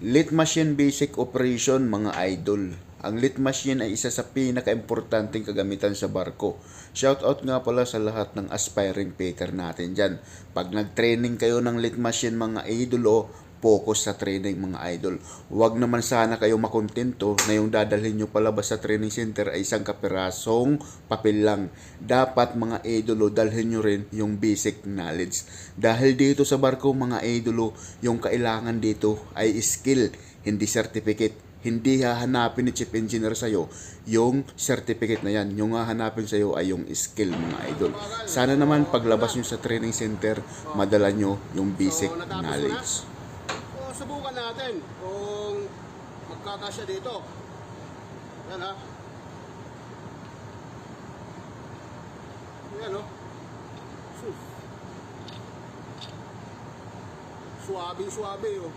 Lit machine basic operation mga idol. Ang lit machine ay isa sa pinaka-importanting kagamitan sa barko. Shoutout nga pala sa lahat ng aspiring painter natin dyan. Pag nag-training kayo ng lit machine mga idol, focus sa training mga idol. Huwag naman sana kayo makontento na yung dadalhin nyo palabas sa training center ay isang kapirasong papel lang. Dapat mga idolo, dalhin nyo rin yung basic knowledge. Dahil dito sa barko mga idolo, yung kailangan dito ay skill, hindi certificate. Hindi hahanapin ni chief engineer sa'yo yung certificate na yan. Yung hahanapin sa'yo ay yung skill mga idol. Sana naman paglabas nyo sa training center, madala nyo yung basic knowledge. Subukan natin kung magkakasya dito. Yan ha. Yan o. Suwabe-suwabe o.